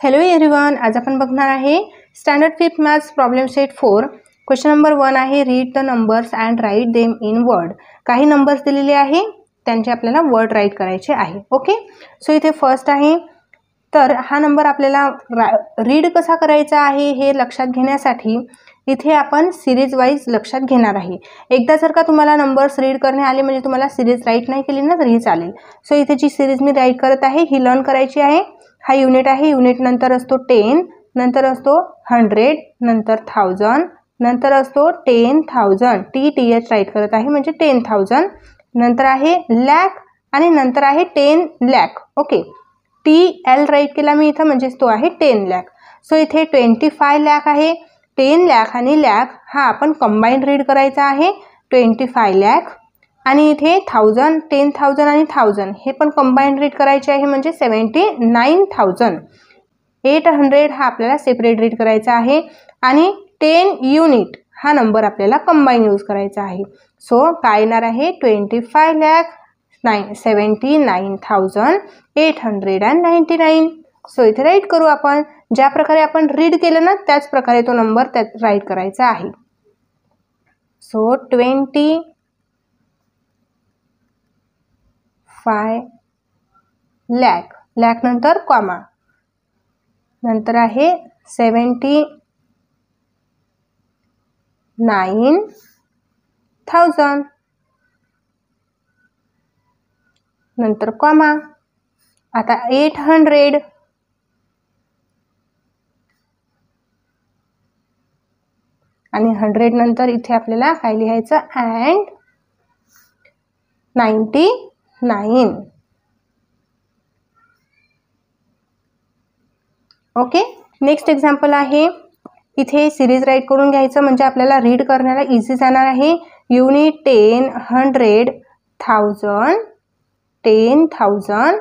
Hello everyone, आज आपण बघणार आहे standard 5th maths problem set 4. Question number 1 आहे read the numbers and write them in word. काही नंबर्स दिलेले आहे, त्यांचे आपल्याला वर्ड राईट करायचे आहे. ओके, सो इथे फर्स्ट आहे, तर हा नंबर आपल्याला रीड कसा करायचा आहे हे लक्षात घेण्यासाठी इथे आपण सिरीज वाईज लक्षात घेणार आहे. एकदा जर का तुम्हाला नंबर्स रीड करणे आले म्हणजे तुम्हाला सिरीज राईट नाही केली ना तरीही चालेल. सो इथे जी सिरीज मी राईट करत आहे ही लर्न करायची आहे. हा युनिट आहे, युनिट नंतर असतो 10, नंतर असतो 100, नंतर 1000, नंतर असतो 10,000. TH राईट करत आहे म्हणजे 10,000, नंतर आहे लॅक आणि नंतर आहे 10 लॅक. ओके, TL राईट केला मी इथं म्हणजे तो आहे 10 लॅक. सो इथे 25 लॅक आहे. 10 लॅक आणि लॅक हा आपण कंबाईन रीड करायचा आहे. 25 लॅक आणि इथे 1000, 10,000 आणि 1000 हे पण कंबाईन रीड करायचे आहे म्हणजे 79,000. 800 हा आपल्याला सेपरेट रीड करायचा आहे आणि 10 युनिट हा नंबर आपल्याला कंबाईन यूज करायचा आहे. सो काय येणार आहे 25,79,899. सो इथे राईट करू आपण. ज्या प्रकारे आपण रीड केलं ना त्याच प्रकारे तो नंबर त्यात राईट करायचा आहे. सो 25 लॅक, लॅक नंतर कॉमा, नंतर आहे 79,000, नंतर कॉमा, आता 800 आणि 100 नंतर इथे आपल्याला काय लिहायचं अँड 99. ओके, नेक्स्ट एक्झाम्पल आहे. इथे सिरीज राईट करून घ्यायचं म्हणजे आपल्याला रीड करण्याला इझी जाणार आहे. युनिट 10, 100, 1000, 10,000,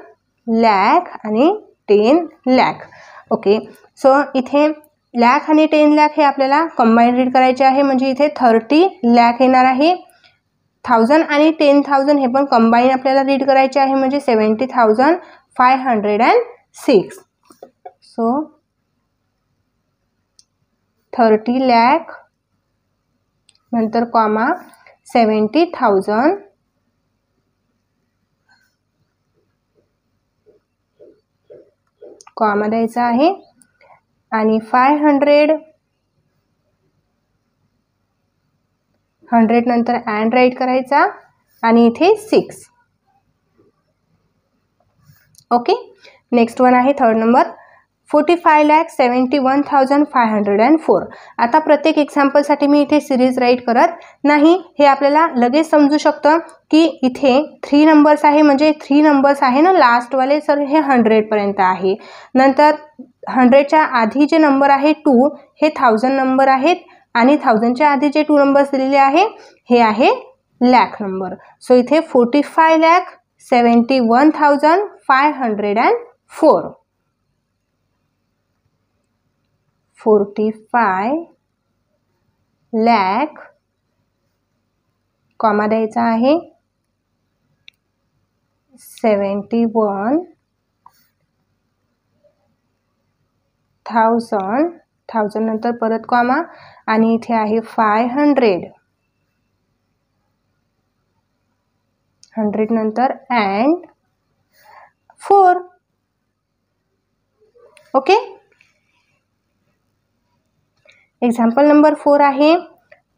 लॅक आणि 10 लॅक. ओके, सो इथे लॅक आणि 10 लॅक हे आपल्याला कंबाईन रीड करायचे आहे म्हणजे इथे 30 लॅक येणार आहे. 1000 आणि 10,000 हे पण कंबाईन आपल्याला रीड करायचे आहे म्हणजे 70,506. सो 30 लॅक नंतर कॉमा 70,000 कॉमा द्यायचा आहे आणि 500, 100 नंतर अँड राईट करायचा आणि इथे 6. ओके, नेक्स्ट वन आहे थर्ड नंबर 45,71,504. आता प्रत्येक एक्झाम्पलसाठी मी इथे सिरीज राईट करत नाही. हे आपल्याला लगेच समजू शकतं की इथे 3 नंबर्स आहे म्हणजे 3 नंबर्स आहे ना लास्टवाले, सर हे 100 पर्यंत आहे. नंतर 100च्या आधी जे नंबर आहे 2 हे 1000 नंबर आहेत आणि 1000च्या आधी जे 2 नंबर्स दिलेले आहे हे आहे लॅक नंबर. सो इथे 45,71,504. 45 लॅक कॉमा द्यायचा आहे 71,000, 1000 नंतर परत कॉमा आणि इथे आहे 500, 100 नंतर अँड 4. ओके, एक्झाम्पल नंबर 4 आहे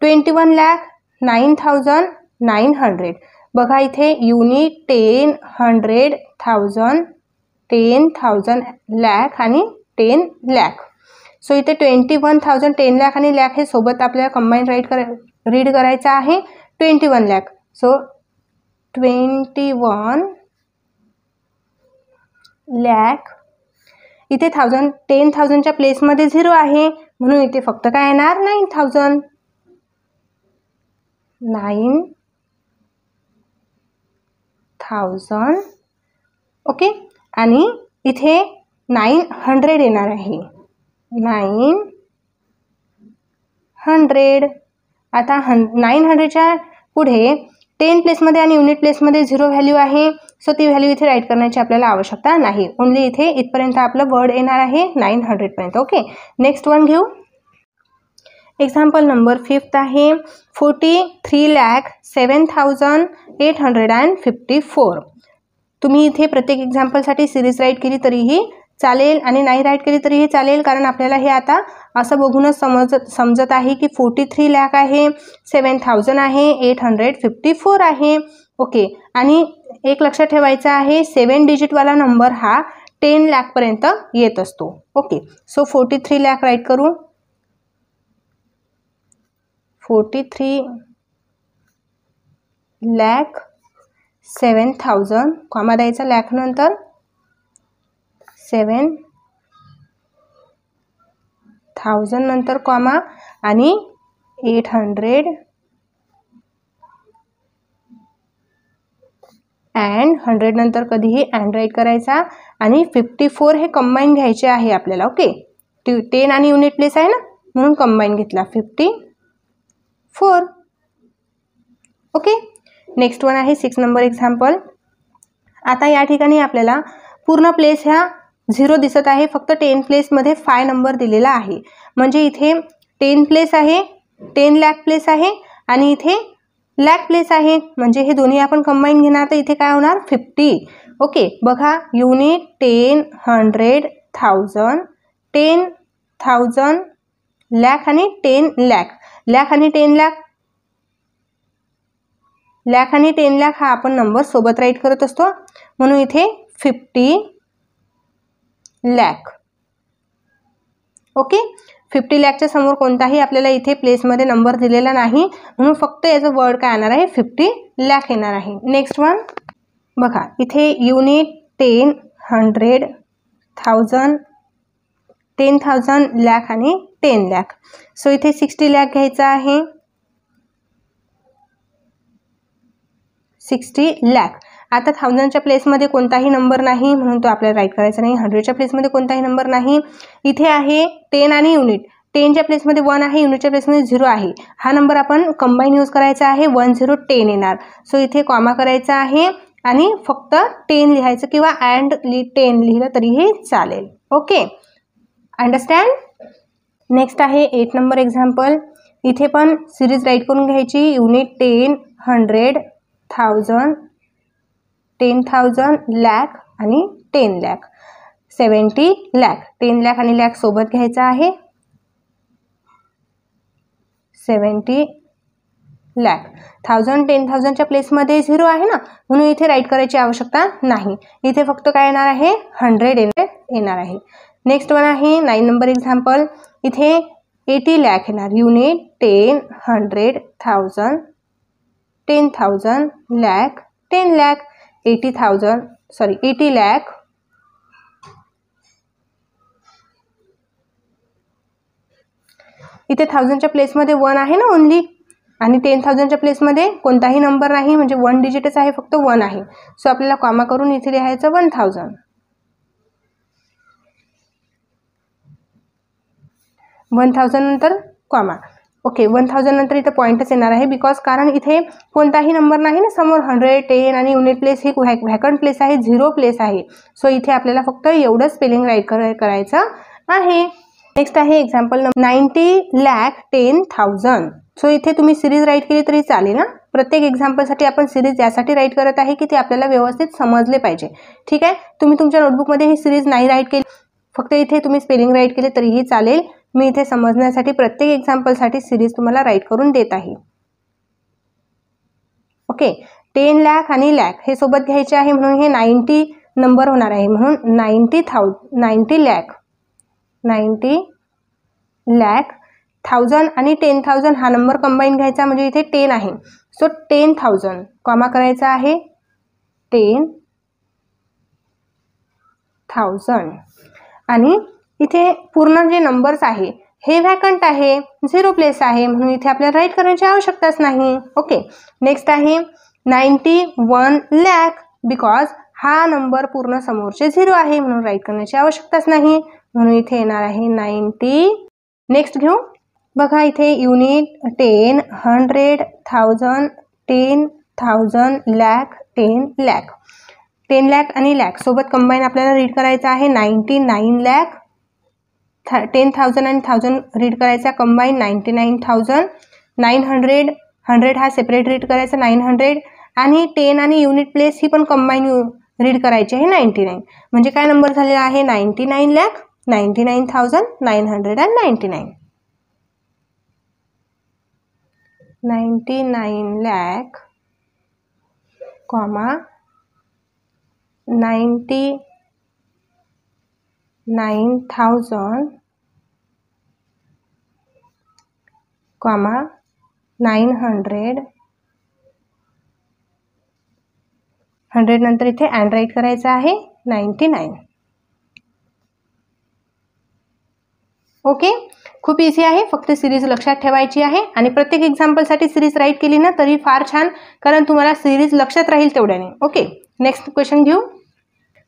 21,09,900. बघा इथे युनिट 10, 100, 1000, 10,000 लॅक आणि 10 लॅक. सो इथे 21,000, 10 लॅक आणि लॅक हे सोबत आपल्याला कंबाईन रीड करायचं आहे 21 लॅक. सो 21 लॅक, इथे 10,000च्या प्लेसमध्ये 0 आहे म्हणून इथे फक्त काय येणार 9,000. 9,000. ओके, आणि इथे 900 येणार आहे 900. आता 900च्या पुढे 10 प्लेसमध्ये आणि युनिट प्लेसमध्ये 0 व्हॅल्यू आहे. सो ती व्हॅल्यू इथे राईट करण्याची आपल्याला आवश्यकता नाही. ओनली इथे इथपर्यंत आपलं वर्ड येणार आहे 900 पर्यंत. ओके, नेक्स्ट वन घेऊ. एक्झाम्पल नंबर 5 आहे 43,07,854. तुम्ही इथे प्रत्येक एक्झाम्पलसाठी सिरीज राईट केली तरीही चालेल आणि नाही राईट केली तरीही चालेल, कारण आपल्याला हे आता असं बघूनच समजत आहे की 43 लाख आहे, 7,000 आहे, 854 आहे. ओके, आणि एक लक्षात ठेवायचं आहे 7 डिजिटवाला नंबर हा 10 लाखपर्यंत येत असतो. ओके, सो 43 लाख राईट करू. 43 लाख 7,000 कॉमा द्यायचा लाख नंतर 7,000 नंतर कॉमा आणि 800 अँड 100 नंतर कधीही अँड राईट करायचा आणि 54 हे कंबाईन घ्यायचे आहे आपल्याला. ओके, 10 आणि युनिट प्लेस आहे ना म्हणून कंबाईन घेतला 54. ओके, नेक्स्ट वन आहे 6 नंबर एक्झाम्पल. आता या ठिकाणी आपल्याला पूर्ण प्लेस ह्या 0 दिसत आहे, फक्त 10 प्लेसमध्ये 5 नंबर दिलेला आहे. म्हणजे इथे 10 प्लेस आहे, 10 लाख प्लेस आहे आणि इथे लाख प्लेस आहे. म्हणजे हे दोन्ही आपण कंबाईन घेणार तर इथे काय होणार 50. ओके, बघा युनिट 10, 100, 1000, 10,000 लाख आणि 10 लाख. लाख आणि 10 लाख, लाख आणि 10 लाख हा आपण नंबर सोबत राईट करत असतो म्हणून इथे 50 लाख. ओके, 50 लाखच्या समोर कोणताही आपल्याला इथे प्लेसमध्ये नंबर दिलेला नाही म्हणून फक्त याचं वर्ड काय येणार आहे 50 लाख येणार आहे. नेक्स्ट वन बघा, इथे युनिट 10, 100, 1000, 10,000 लाख आणि 10 लाख. सो इथे 60 लाख घ्यायचा आहे. 60 लाख. आता 1000च्या प्लेसमध्ये कोणताही नंबर नाही म्हणून तो आपल्याला राईट करायचा नाही. 100च्या प्लेसमध्ये कोणताही नंबर नाही. इथे आहे 10 आणि युनिट. 10च्या प्लेसमध्ये 1 आहे, युनिटच्या प्लेसमध्ये 0 आहे. हा नंबर आपण कंबाईन यूज करायचा आहे, 1010 येणार. सो इथे कॉमा करायचा आहे आणि फक्त 10 लिहायचं किंवा अँड 10 लिहिलं तरीही चालेल. Okay, understand. नेक्स्ट आहे 8 नंबर एक्झाम्पल. इथे पण सिरीज राईट करून घ्यायची. युनिट 10, 100, 1000, 10,000 लाख आणि 10 लाख. 70 लाख. 10 लाख आणि लाख सोबत घ्यायचा आहे. 70 लाख. 1000, 10,000च्या प्लेसमध्ये 0 आहे ना म्हणून इथे राईट करायची आवश्यकता नाही. इथे फक्त काय येणार आहे 100 येणार आहे. नेक्स्ट वन आहे 9 नंबर एक्झाम्पल. इथे 80 लाख येणार. युनिट 10, 100, 1000, 10,000 लाख, 10 लाख. 80 लाख. इथे 1000च्या प्लेसमध्ये 1 आहे ना ओनली आणि 10,000च्या प्लेसमध्ये कोणताही नंबर नाही म्हणजे 1 डिजिटच आहे, फक्त 1 आहे. सो आपल्याला कॉमा करून इथे लिहायचं 1000. 1000 नंतर कॉमा. ओके, 1000 नंतर इथे पॉईंटच येणार आहे बिकॉज कारण इथे कोणताही नंबर नाही ना समोर. 100, 10 आणि युनिट प्लेस ही व्हॅकंट प्लेस आहे, 0 प्लेस आहे. सो इथे आपल्याला फक्त एवढं स्पेलिंग राईट करायचं आहे. नेक्स्ट आहे एक्झाम्पल 90 लाख 10,000. सो इथे तुम्ही सिरीज राईट केली तरी चालेल ना. प्रत्येक एक्झाम्पलसाठी आपण सिरीज यासाठी राईट करत आहे की ते आपल्याला व्यवस्थित समजले पाहिजे. ठीक आहे, तुम्ही तुमच्या नोटबुकमध्ये ही सिरीज नाही राईट केली, फक्त इथे तुम्ही स्पेलिंग राईट केले तरीही चालेल. मी इथे समजण्यासाठी प्रत्येक एक्झाम्पलसाठी सिरीज तुम्हाला राईट करून देत आहे. ओके, 10 लाख आणि लाख हे सोबत घ्यायचे आहे म्हणून हे 90 नंबर होणार आहे म्हणून 90 लाख. 90 लाख. 1000 आणि 10,000 हा नंबर कंबाईन घ्यायचा म्हणजे इथे 10 आहे. सो 10,000 कॉमा करायचा आहे 10,000 आणि इथे पूर्ण जे नंबर्स आहे हे व्हॅकंट आहे, 0 प्लेस आहे म्हणून इथे आपल्याला राईट करण्याची आवश्यकताच नाही. ओके, नेक्स्ट आहे 91 लाख बिकॉज हा नंबर पूर्ण समोरचे 0 आहे म्हणून राईट करण्याची आवश्यकताच नाही म्हणून इथे येणार आहे 90. नेक्स्ट घेऊ. बघा इथे युनिट 10, 100, 1000, 10,000 लाख, 10 लाख. 10 लाख आणि लॅक सोबत कंबाईन आपल्याला रीड करायचं आहे. 99 लाख. 10,000 आणि 1000 रीड करायचा कंबाईन 99,000. 900 100 हा सेपरेट रीड करायचा 900 आणि 10 आणि युनिट प्लेस ही पण कंबाईन रीड करायची आहे 99. म्हणजे काय नंबर झालेला आहे 99 लाख 99,999. 99 लाख, 99,000, 900. 100 नंतर इथे अँड राईट करायचं आहे 99. ओके, खूप इझी आहे. फक्त सिरीज लक्षात ठेवायची आहे आणि प्रत्येक एक्झाम्पलसाठी सिरीज राईट केली ना तरी फार छान, कारण तुम्हाला सिरीज लक्षात राहील तेवढ्याने. ओके, नेक्स्ट क्वेश्चन घेऊ.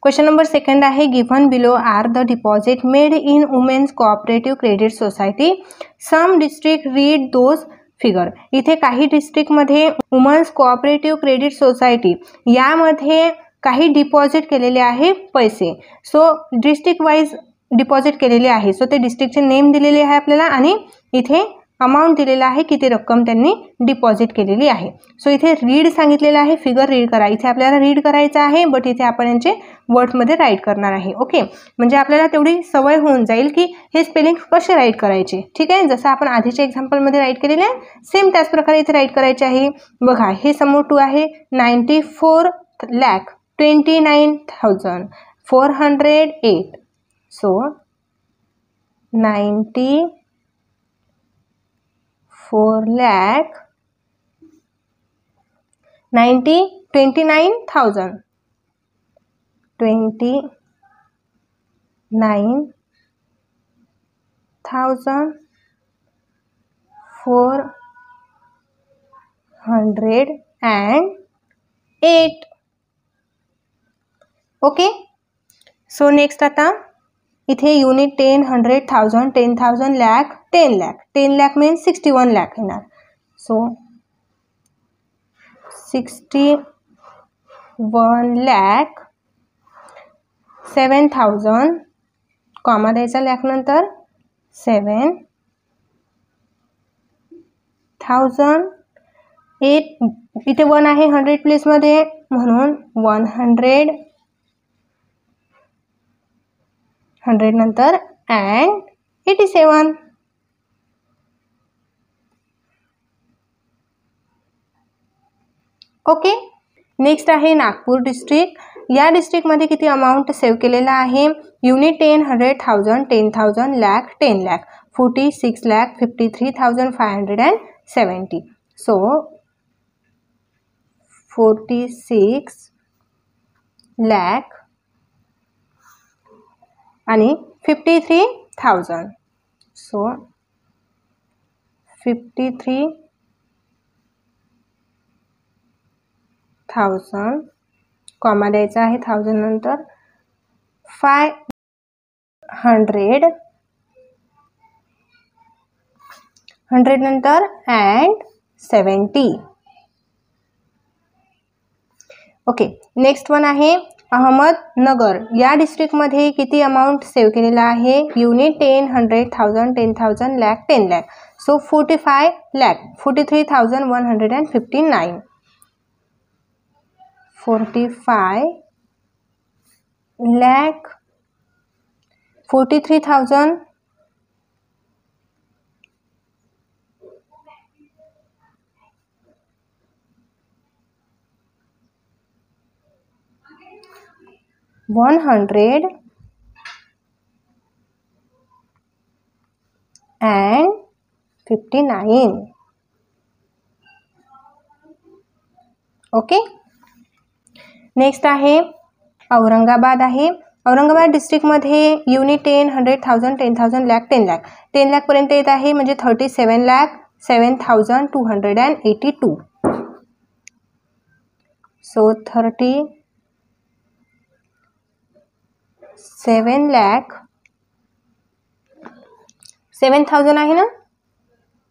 क्वेश्चन नंबर सेकंड आहे. Given below are the deposit made in women's cooperative credit society. Some district read those figure. इथे काही डिस्ट्रिक्टमध्ये वुमन्स कोऑपरेटिव्ह क्रेडिट सोसायटी यामध्ये काही डिपॉझिट केलेले आहे पैसे. सो डिस्ट्रिक्ट वाईज डिपॉझिट केलेले आहे. सो ते डिस्ट्रिक्टचे नेम दिलेले आहे आपल्याला आणि इथे अमाऊंट दिलेला आहे, किती रक्कम त्यांनी डिपॉझिट केलेली आहे. सो इथे रीड सांगितलेलं आहे, फिगर रीड करा. इथे आपल्याला रीड करायचं आहे, बट इथे आपण यांचे वर्डमध्ये राईट करणार आहे. ओके, म्हणजे आपल्याला तेवढी सवय होऊन जाईल की हे स्पेलिंग कसे राईट करायचे. ठीक आहे, जसं आपण आधीच्या एक्झाम्पलमध्ये राईट केलेले आहे सेम त्याच प्रकारे इथे राईट करायचे आहे. बघा, हे समोर 2 आहे. 94,29,408. सो 29,408,408. ओके, सो नेक्स्ट आता इथे युनिट 10, 100,000, 10,000, लाख, 10 लाख. 10 लाख मीन्स 61 लाख येणार. सो 61 लाख 7,000, कॉमा द्यायचा लाख नंतर 7,000. 8 इथे 1 आहे 100 प्लेसमध्ये म्हणून 100. 100 नंतर अँड 87. ओके, नेक्स्ट आहे नागपूर डिस्ट्रिक्ट. या डिस्ट्रिक्टमध्ये किती अमाऊंट सेव्ह केलेला आहे. युनिट 10, 100,000, 10,000, लाख, 10 लाख, 46 लाख 53,570. सो 46 लाख आणि 53,000. सो 53,000, कॉमा द्यायचा आहे 1000 नंतर 500. 100 नंतर अँड 70. ओके, नेक्स्ट वन आहे अहमदनगर. या डिस्ट्रिक्टमध्ये किती अमाऊंट सेव्ह केलेला आहे. Unit 10, 100,000, 10,000, lakh, 10 lakh. So 45 lakh 43,159. 45 lakh 43,000. 159. Okay, next आहे औरंगाबाद आहे. औरंगाबाद डिस्ट्रिक्टमध्ये युनिट 10, 100,000, 10,000, लाख, 10 लाख. 10 लाखपर्यंत येत आहे म्हणजे 37 लाख 7,282. सो 37 लाख 7,000 आहे ना.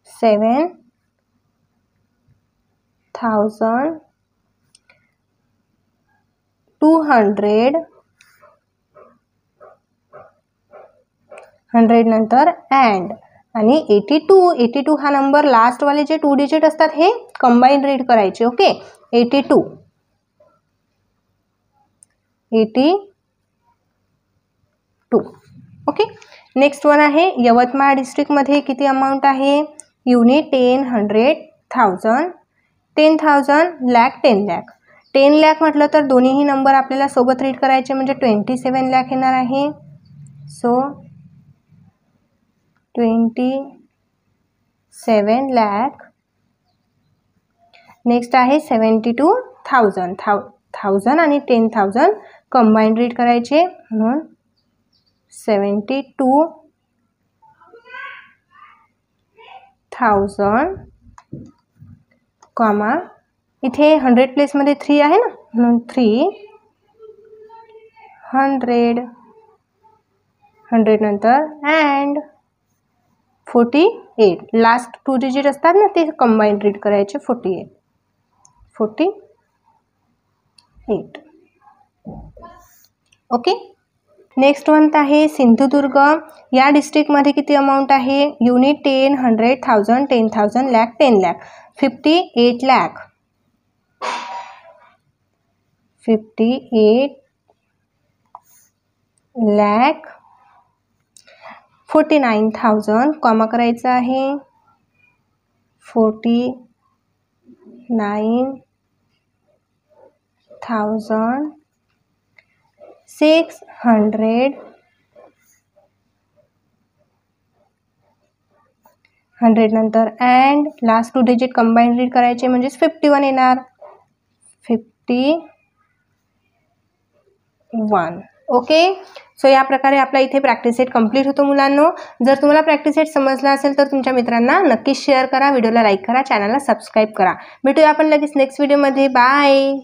7,282 200, 100 नंतर अँड आणि 82 हा नंबर लास्टवाले जे 2 डिजिट असतात हे कंबाईन रीड करायचे. ओके, 82. ओके. नेक्स्ट वन आहे यवतमाळ डिस्ट्रिक्टमध्ये किती अमाऊंट आहे. युनिट 10, 100, 1000, 10,000, लाख, 10 लाख. 10 लाख म्हटलं तर दोन्हीही नंबर आपल्याला सोबत रीड करायचे म्हणजे 27 लाख येणार आहे. सो 27 लाख. नेक्स्ट आहे 72,000. 1000 आणि 10,000 कंबाईन रीड करायचे म्हणून 72,000 कॉमा इथे 100 प्लेसमध्ये 3 आहे ना म्हणून 300, 100 नंतर अँड 48. लास्ट 2 डिजिट असतात ना ते कंबाईन रीड करायचे 48. ओके. नेक्स्ट वन आहे सिंधुदुर्ग या डिस्ट्रिक्टमध्ये किती अमाऊंट आहे. युनिट 10, 100, 1000, 10,000, लाख, 10 लाख. 58 लाख. 58 लाख. 49,000 कॉमा करायचा आहे. 49,000 600, 100 नंतर and last 2 digit combine read करायचे म्हणजेच 51 येणार. 51. ओके. सो या प्रकारे आपला इथे प्रॅक्टिस सेट कंप्लीट होतो मुलांनो. जर तुम्हाला प्रॅक्टिस सेट समजला असेल तर तुमच्या मित्रांना नक्कीच शेअर करा, व्हिडिओला लाईक करा, चॅनलला सबस्क्राईब करा. भेटूया आपण लगेच नेक्स्ट व्हिडिओमध्ये. बाय.